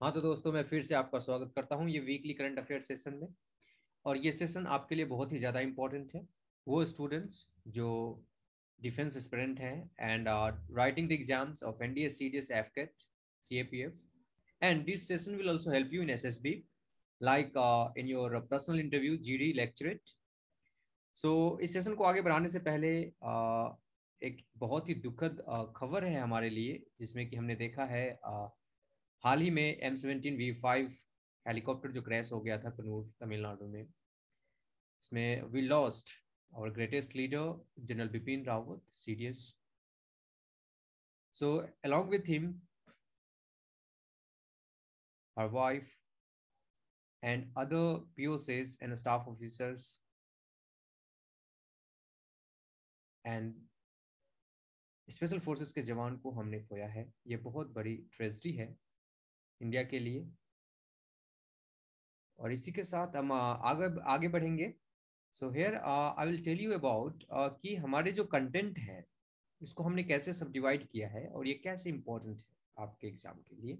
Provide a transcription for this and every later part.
हाँ तो दोस्तों, मैं फिर से आपका स्वागत करता हूँ ये वीकली करंट अफेयर सेशन में। और ये सेशन आपके लिए बहुत ही ज़्यादा इंपॉर्टेंट है। वो स्टूडेंट्स जो डिफेंस एस्पिरेंट हैं and are writing the exams of NDA CDS AFCAT CAPF, and this session will also help you in SSB like in your personal interview GD lecturate. So इस session को आगे बढ़ाने से पहले एक बहुत ही दुखद खबर है हमारे लिए, जिसमें कि हमने देखा है हाल ही में M17V5 हेलीकॉप्टर जो क्रैश हो गया था कन्नूर तमिलनाडु में। इसमें we lost our greatest leader general Bipin Rawat CDS. So along with him, our wife and other POCs and staff officers and special forces के जवान को हमने खोया है। ये बहुत बड़ी ट्रेजेडी है इंडिया के लिए। और इसी के साथ हम आगे आगे बढ़ेंगे। So here I will tell you about कि हमारे जो कंटेंट है इसको हमने कैसे सब डिवाइड किया है और ये कैसे इंपॉर्टेंट है आपके एग्जाम के लिए।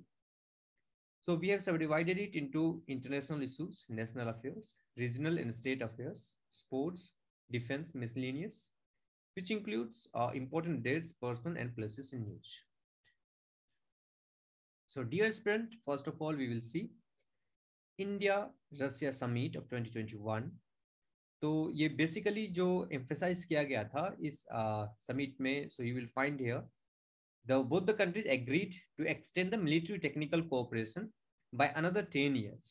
So we have subdivided it into international issues, national affairs, regional and state affairs, sports, defense, miscellaneous, which includes important dates, person, and places in news. So dear aspirant, first of all, we will see India-Russia Summit of 2021. तो ये basically जो emphasise किया गया था इस summit में, so you will find here both the countries agreed to extend the military technical cooperation by another 10 years.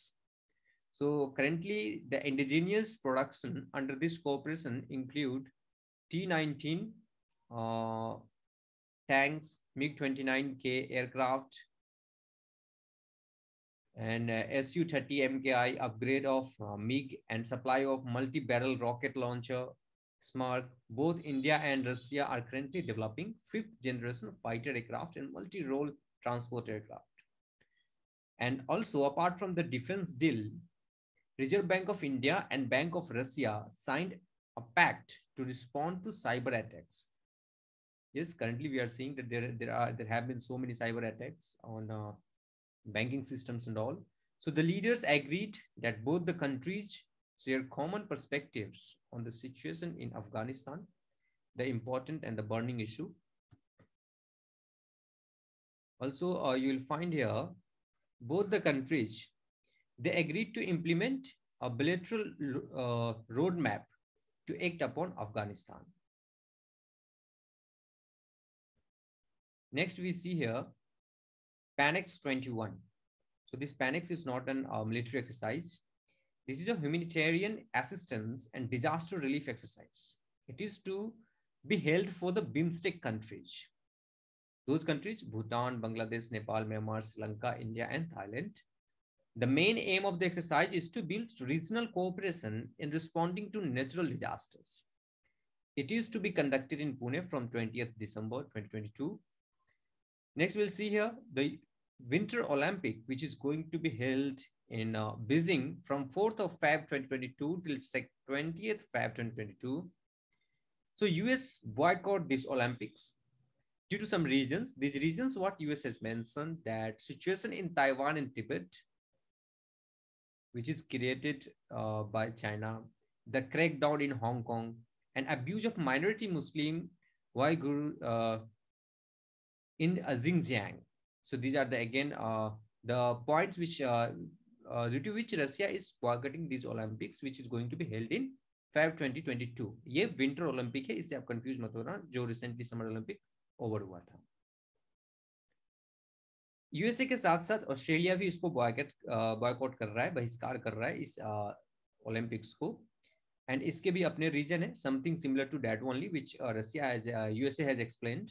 So currently the indigenous production under this cooperation include T-19 tanks, MiG-29K aircraft, and Su-30 MKI upgrade of MiG and supply of multi-barrel rocket launcher SMART. Both India and Russia are currently developing 5th generation fighter aircraft and multi-role transport aircraft. And also, apart from the defense deal, Reserve Bank of India and Bank of Russia signed a pact to respond to cyber attacks. Yes, currently we are seeing that there have been so many cyber attacks on banking systems and all. So the leaders agreed that both the countries share common perspectives on the situation in Afghanistan, the important and the burning issue. Also, you will find here both the countries, they agreed to implement a bilateral roadmap to act upon Afghanistan. Next, we see here Panex 21. So this Panex is not an military exercise. This is a humanitarian assistance and disaster relief exercise. It is to be held for the BIMSTEC countries. Those countries, Bhutan, Bangladesh, Nepal, Myanmar, Sri Lanka, India, and Thailand. The main aim of the exercise is to build regional cooperation in responding to natural disasters. It is to be conducted in Pune from 20th December 2022. Next, we'll see here the Winter Olympic, which is going to be held in Beijing from 4th of Feb 2022 till 20th Feb 2022. So US boycott these Olympics due to some reasons. These reasons, what US has mentioned, that situation in Taiwan and Tibet, which is created by China, the crackdown in Hong Kong, and abuse of minority Muslim Uyghur in Xinjiang. So these are the again the points which due to which Russia is boycotting these Olympics, which is going to be held in Feb 2022. ये winter Olympic है, इससे आप confuse मत होना, जो recently summer Olympic over हुआ था। USA के साथ साथ ऑस्ट्रेलिया भी इसको बॉयकॉट कर रहा है, बहिष्कार कर रहा है इस ओलंपिक्स को। एंड इसके भी अपने रीजन है, something similar to that only which Russia has USA has explained.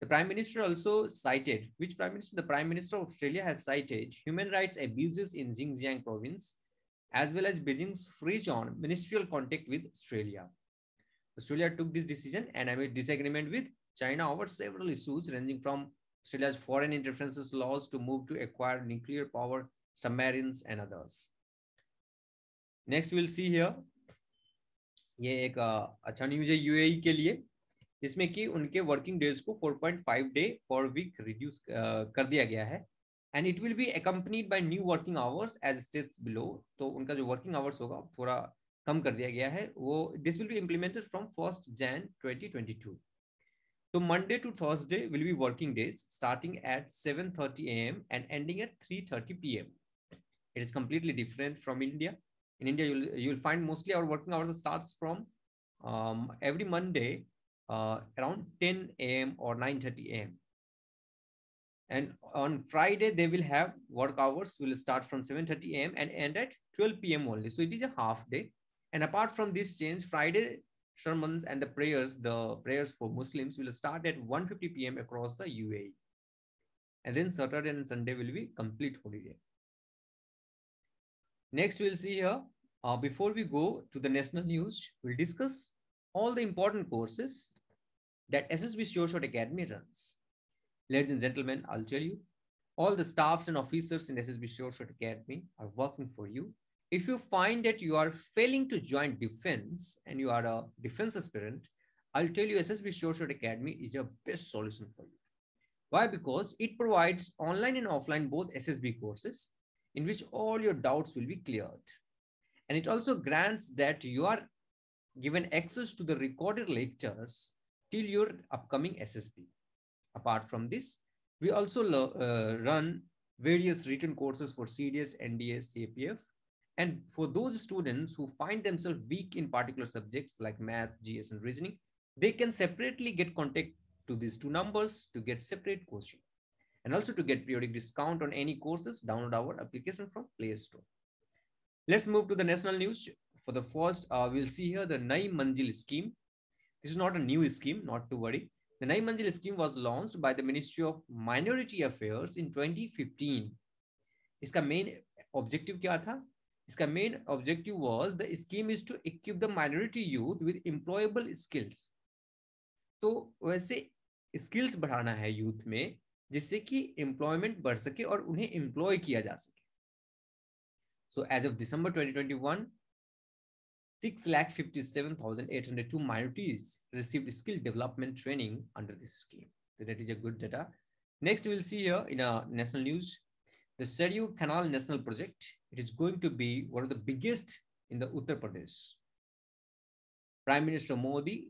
The Prime Minister also cited, which Prime Minister? The Prime Minister of Australia has cited human rights abuses in Xinjiang province, as well as Beijing's freeze on ministerial contact with Australia. Australia took this decision and amid disagreement with China over several issues ranging from Australia's foreign interferences laws to move to acquire nuclear power submarines and others. Next, we'll see here. ये एक अच्छा news है UAE के लिए, जिसमें कि उनके working days को 4.5 डे पर वीक रिड्यूस कर दिया गया है। and it will be accompanied by new working hours as states below. तो उनका जो working hours होगा थोड़ा कम कर दिया गया है वो. This will be implemented from 1st Jan 2022. So Monday to Thursday will be working days starting at 7:30 a.m. and ending at 3:30 p.m. It is completely different from India. In India, you'll find mostly our working hours starts from every Monday around 10 a.m. or 9:30 a.m. And on Friday, they will have work hours will start from 7:30 a.m. and end at 12 p.m. only. So it is a half day. And apart from this change, Friday sermons and the prayers for Muslims will start at 1:50 p.m. across the UAE. And then Saturday and Sunday will be complete holiday. Next, we'll see here, before we go to the national news, we'll discuss all the important courses that SSB SureShot Academy runs. Ladies and gentlemen, I'll tell you, all the staffs and officers in SSB SureShot Academy are working for you. If you find that you are failing to join defense and you are a defense aspirant, I'll tell you SSB SureShot Academy is your best solution for you. Why? Because it provides online and offline both SSB courses in which all your doubts will be cleared. And it also grants that you are given access to the recorded lectures till your upcoming SSB. Apart from this, we also run various written courses for CDS, NDS, CAPF. And for those students who find themselves weak in particular subjects like math, GS, and reasoning, they can separately get contact to these two numbers to get separate coaching. And also to get periodic discount on any courses, download our application from Play Store. Let's move to the national news. For the first, we'll see here the Nai Manjil scheme. This is not a new scheme, not to worry. The Nai Manjil scheme was launched by the Ministry of Minority Affairs in 2015. इसका main objective क्या था? इसका main objective was the scheme is to equip the minority youth with employable skills. तो वैसे skills बढ़ाना है youth में जिससे कि employment बढ़ सके और उन्हें employ किया जा सके. So as of December 2021, 6,57,802 minorities received skill development training under this scheme. So that is a good data. Next, we'll see here in national news, the Saryu Canal National Project. It is going to be one of the biggest in the Uttar Pradesh. Prime Minister Modi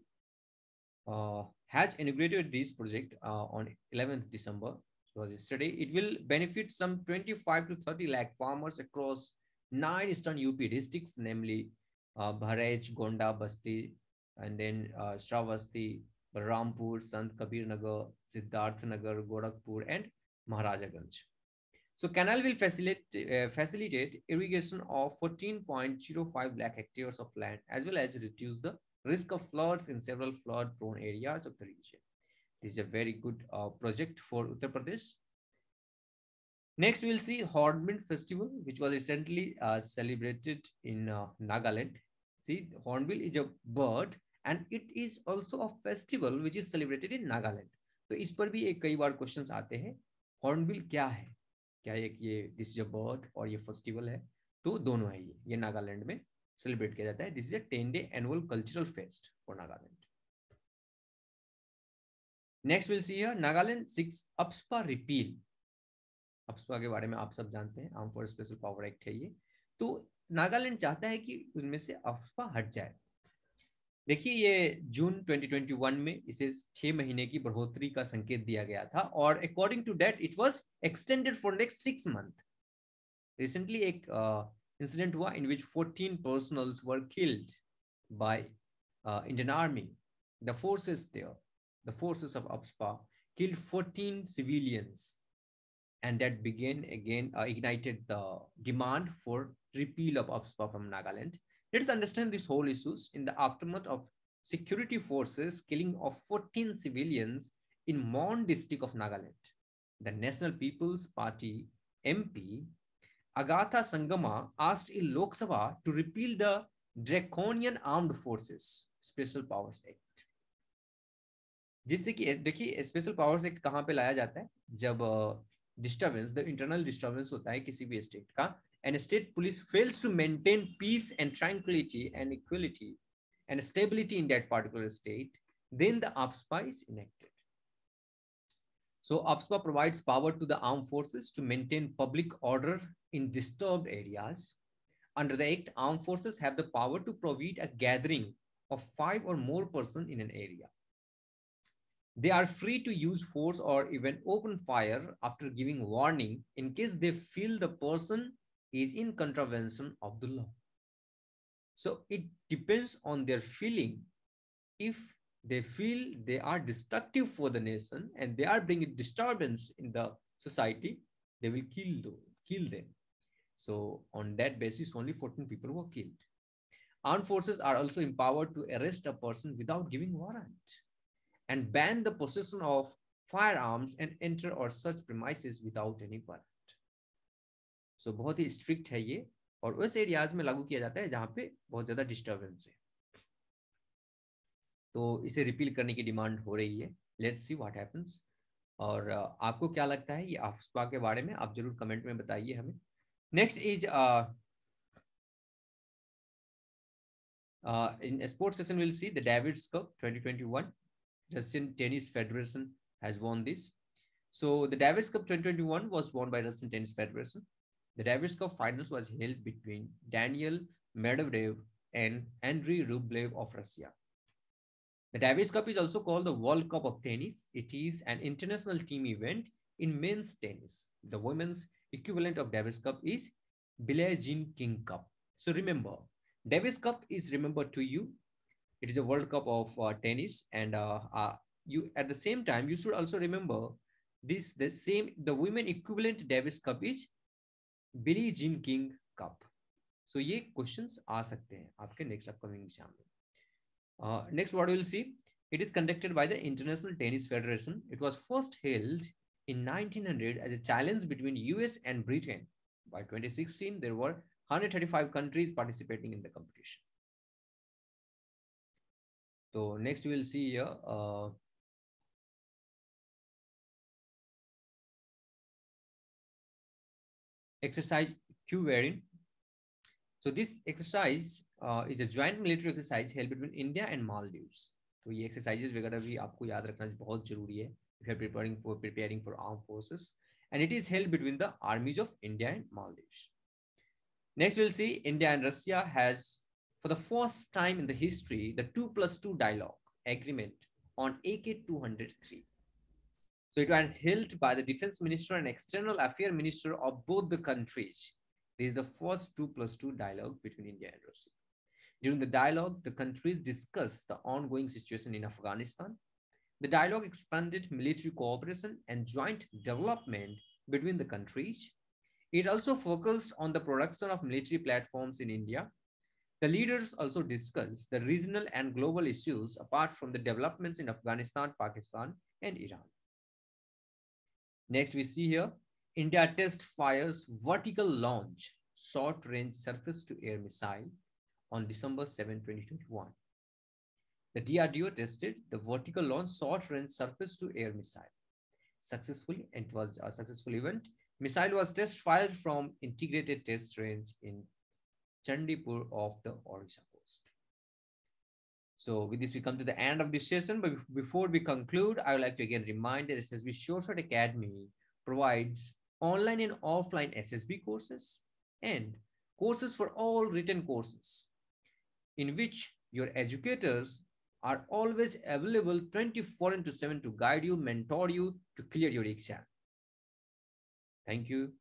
has inaugurated this project on 11th December. So yesterday, it will benefit some 25 to 30 lakh farmers across 9 eastern UP districts, namely Bharej, Gonda, Basti, and then Shravasti, Balrampur, Sant Kabir Nagar, Siddharth Nagar, Gorakhpur, and Maharajaganj. So canal will facilitate irrigation of 14.05 lakh hectares of land, as well as reduce the risk of floods in several flood-prone areas of the region. This is a very good project for Uttar Pradesh. Next, we'll see Hornbill Festival, which was recently celebrated in Nagaland. See, Hornbill is a bird and it is also a festival which is celebrated in Nagaland. तो इस पर भी एक कई बार questions आते हैं. Hornbill क्या है? क्या ये दिस इज अ बर्ड और ये फेस्टिवल है? तो दोनों है. ये नागालैंड में सेलिब्रेट किया जाता है. This is a 10-day annual cultural fest for Nagaland. Next will see here Nagaland 6 AFSPA repeal. AFSPA के बारे में आप सब जानते हैं, arm force special power act है ये. तो नागालैंड चाहता है कि उनमें से अप्सपा हट जाए. देखिए, ये जून 2021 में इसे 6 महीने की बढ़ोतरी का संकेत दिया गया था और according to that it was extended for next 6 month. Recently एक इंसिडेंट हुआ in which 14 personals were killed by Indian army. The forces there, the forces of APSPA killed 14 civilians, and that began again ignited the demand for repeal of APSPA from Nagaland. Let's understand this whole issues in the aftermath of security forces killing of 14 civilians in Mon district of Nagaland. The National People's Party MP Agatha Sangama asked in Lok Sabha to repeal the Draconian Armed Forces Special Powers Act. जिससे कि देखिए special powers act कहाँ पे लाया जाता है? जब disturbance, the internal disturbance होता है किसी भी स्टेट का, and state police fails to maintain peace and tranquillity and equality and stability in that particular state, then the APSPA is enacted. So APSPA provides power to the armed forces to maintain public order in disturbed areas. Under the Act, armed forces have the power to prohibit a gathering of 5 or more persons in an area. They are free to use force or even open fire after giving warning in case they feel the person is in contravention of the law. So it depends on their feeling. If they feel they are destructive for the nation and they are bringing disturbance in the society, they will kill them. So on that basis, only 14 people were killed. Armed forces are also empowered to arrest a person without giving warrant and ban the possession of firearms and enter or such premises without any warrant. So बहुत ही strict है ये और उस areas में लागू किया जाता है जहां पे बहुत ज्यादा डिस्टर्बेंस है. तो इसे रिपील करने की डिमांड हो रही है. Let's see what happens. और आपको क्या लगता है ये AFSPA के बारे में, आप जरूर कमेंट में बताइए हमें. Next is in sports section we'll see the Davis Cup 2021. Russian Tennis Federation has won this. So the Davis Cup 2021 was won by Russian Tennis Federation. The Davis Cup finals was held between Daniel Medvedev and Andrei Rublev of Russia. The Davis Cup is also called the World Cup of Tennis. It is an international team event in men's tennis. The women's equivalent of Davis Cup is Billie Jean King Cup. So remember, Davis Cup is remembered to you. It is a World Cup of tennis, and you at the same time you should also remember this. The women equivalent Davis Cup is Billie Jean King Cup. So ये questions आ सकते हैं आपके next upcoming exam में. Next, what we will see, it is conducted by the International Tennis Federation. It was first held in 1900 as a challenge between US and Britain. By 2016, there were 135 countries participating in the competition. So next we will see here exercise Q variant. So this exercise is a joint military exercise held between India and Maldives. तो ये exercises वगैरह भी आपको याद रखना बहुत जरूरी है if you are preparing for armed forces, and it is held between the armies of India and Maldives. Next we'll see India and Russia has, for the first time in the history, the 2+2 dialogue agreement on AK-203. So it was held by the defense minister and external affairs minister of both the countries. This is the first 2+2 dialogue between India and Russia. During the dialogue, the countries discussed the ongoing situation in Afghanistan. The dialogue expanded military cooperation and joint development between the countries. It also focused on the production of military platforms in India. The leaders also discussed the regional and global issues apart from the developments in Afghanistan, Pakistan, and Iran. Next, we see here, India test fires vertical launch short-range surface-to-air missile on December 7, 2021. The DRDO tested the vertical launch short-range surface-to-air missile successfully, and it was a successful event. Missile was test fired from integrated test range in Chandipur of the Orissa coast. So with this, we come to the end of this session. But before we conclude, I would like to again remind that SSB SureShot Academy provides online and offline SSB courses and courses for all written courses in which your educators are always available 24/7 to guide you, mentor you to clear your exam. Thank you.